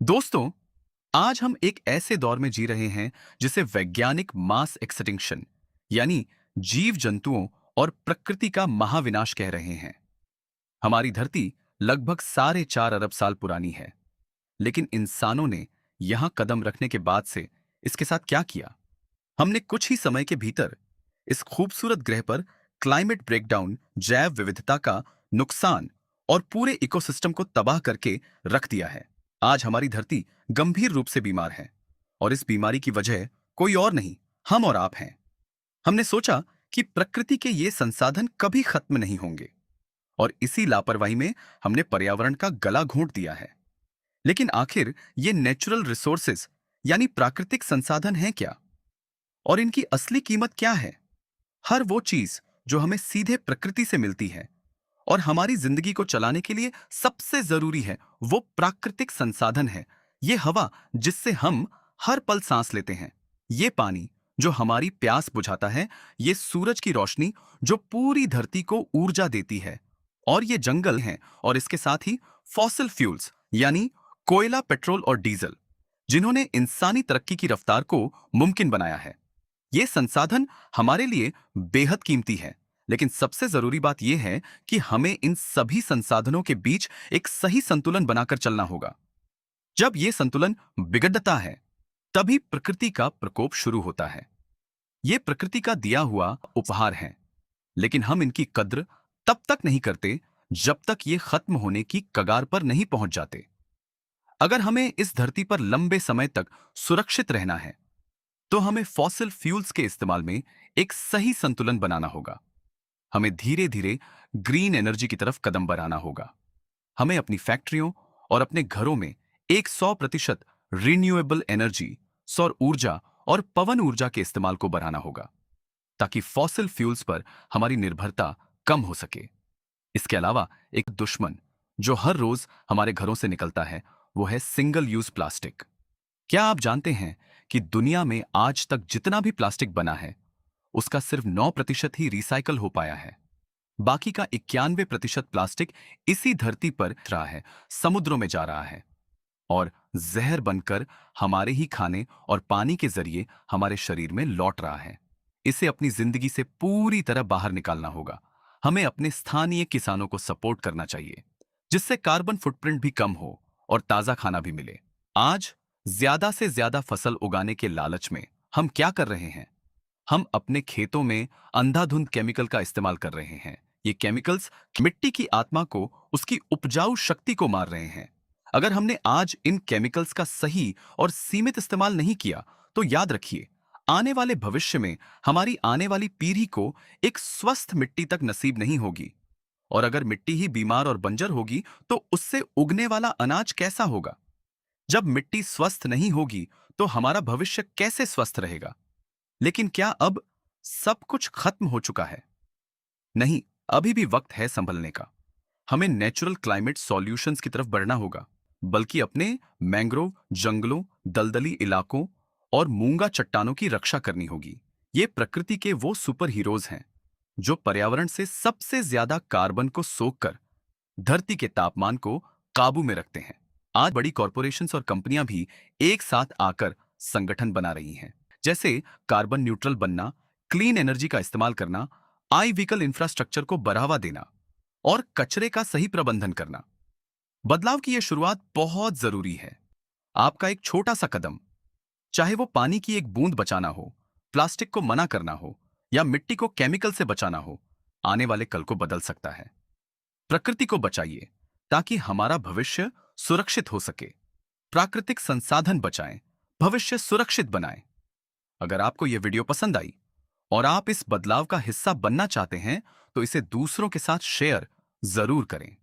दोस्तों, आज हम एक ऐसे दौर में जी रहे हैं जिसे वैज्ञानिक मास एक्सटिंक्शन यानी जीव जंतुओं और प्रकृति का महाविनाश कह रहे हैं। हमारी धरती लगभग 4.5 अरब साल पुरानी है, लेकिन इंसानों ने यहां कदम रखने के बाद से इसके साथ क्या किया? हमने कुछ ही समय के भीतर इस खूबसूरत ग्रह पर क्लाइमेट ब्रेकडाउन, जैव विविधता का नुकसान और पूरे इकोसिस्टम को तबाह करके रख दिया है। आज हमारी धरती गंभीर रूप से बीमार है और इस बीमारी की वजह कोई और नहीं, हम और आप हैं। हमने सोचा कि प्रकृति के ये संसाधन कभी खत्म नहीं होंगे और इसी लापरवाही में हमने पर्यावरण का गला घोंट दिया है। लेकिन आखिर ये नेचुरल रिसोर्सेज यानी प्राकृतिक संसाधन हैं क्या? और इनकी असली कीमत क्या है? हर वो चीज जो हमें सीधे प्रकृति से मिलती है और हमारी जिंदगी को चलाने के लिए सबसे जरूरी है, वो प्राकृतिक संसाधन है। ये हवा जिससे हम हर पल सांस लेते हैं, ये पानी जो हमारी प्यास बुझाता है, ये सूरज की रोशनी जो पूरी धरती को ऊर्जा देती है, और ये जंगल हैं, और इसके साथ ही फॉसिल फ्यूल्स यानी कोयला, पेट्रोल और डीजल, जिन्होंने इंसानी तरक्की की रफ्तार को मुमकिन बनाया है। ये संसाधन हमारे लिए बेहद कीमती है, लेकिन सबसे जरूरी बात यह है कि हमें इन सभी संसाधनों के बीच एक सही संतुलन बनाकर चलना होगा। जब ये संतुलन बिगड़ता है, तभी प्रकृति का प्रकोप शुरू होता है। ये प्रकृति का दिया हुआ उपहार है, लेकिन हम इनकी कद्र तब तक नहीं करते जब तक ये खत्म होने की कगार पर नहीं पहुंच जाते। अगर हमें इस धरती पर लंबे समय तक सुरक्षित रहना है, तो हमें फॉसिल फ्यूल्स के इस्तेमाल में एक सही संतुलन बनाना होगा। हमें धीरे धीरे ग्रीन एनर्जी की तरफ कदम बढ़ाना होगा। हमें अपनी फैक्ट्रियों और अपने घरों में एक 100% रिन्यूएबल एनर्जी, सौर ऊर्जा और पवन ऊर्जा के इस्तेमाल को बढ़ाना होगा, ताकि फॉसिल फ्यूल्स पर हमारी निर्भरता कम हो सके। इसके अलावा एक दुश्मन जो हर रोज हमारे घरों से निकलता है, वो है सिंगल यूज प्लास्टिक। क्या आप जानते हैं कि दुनिया में आज तक जितना भी प्लास्टिक बना है, उसका सिर्फ 9% ही रिसाइकल हो पाया है। बाकी का 91% प्लास्टिक इसी धरती पर रहा है, समुद्रों में जा रहा है और जहर बनकर हमारे ही खाने और पानी के जरिए हमारे शरीर में लौट रहा है। इसे अपनी जिंदगी से पूरी तरह बाहर निकालना होगा। हमें अपने स्थानीय किसानों को सपोर्ट करना चाहिए, जिससे कार्बन फुटप्रिंट भी कम हो और ताजा खाना भी मिले। आज ज्यादा से ज्यादा फसल उगाने के लालच में हम क्या कर रहे हैं? हम अपने खेतों में अंधाधुंध केमिकल का इस्तेमाल कर रहे हैं। ये केमिकल्स मिट्टी की आत्मा को, उसकी उपजाऊ शक्ति को मार रहे हैं। अगर हमने आज इन केमिकल्स का सही और सीमित इस्तेमाल नहीं किया, तो याद रखिए, आने वाले भविष्य में हमारी आने वाली पीढ़ी को एक स्वस्थ मिट्टी तक नसीब नहीं होगी। और अगर मिट्टी ही बीमार और बंजर होगी, तो उससे उगने वाला अनाज कैसा होगा? जब मिट्टी स्वस्थ नहीं होगी, तो हमारा भविष्य कैसे स्वस्थ रहेगा? लेकिन क्या अब सब कुछ खत्म हो चुका है? नहीं, अभी भी वक्त है संभलने का। हमें नेचुरल क्लाइमेट सॉल्यूशंस की तरफ बढ़ना होगा, बल्कि अपने मैंग्रोव जंगलों, दलदली इलाकों और मूंगा चट्टानों की रक्षा करनी होगी। ये प्रकृति के वो सुपर हीरोज हैं जो पर्यावरण से सबसे ज्यादा कार्बन को सोखकर धरती के तापमान को काबू में रखते हैं। आज बड़ी कॉरपोरेशंस और कंपनियां भी एक साथ आकर संगठन बना रही हैं, जैसे कार्बन न्यूट्रल बनना, क्लीन एनर्जी का इस्तेमाल करना, आई व्हीकल इंफ्रास्ट्रक्चर को बढ़ावा देना और कचरे का सही प्रबंधन करना। बदलाव की यह शुरुआत बहुत जरूरी है। आपका एक छोटा सा कदम, चाहे वो पानी की एक बूंद बचाना हो, प्लास्टिक को मना करना हो या मिट्टी को केमिकल से बचाना हो, आने वाले कल को बदल सकता है। प्रकृति को बचाइए ताकि हमारा भविष्य सुरक्षित हो सके। प्राकृतिक संसाधन बचाएं, भविष्य सुरक्षित बनाएं। अगर आपको यह वीडियो पसंद आई और आप इस बदलाव का हिस्सा बनना चाहते हैं, तो इसे दूसरों के साथ शेयर जरूर करें।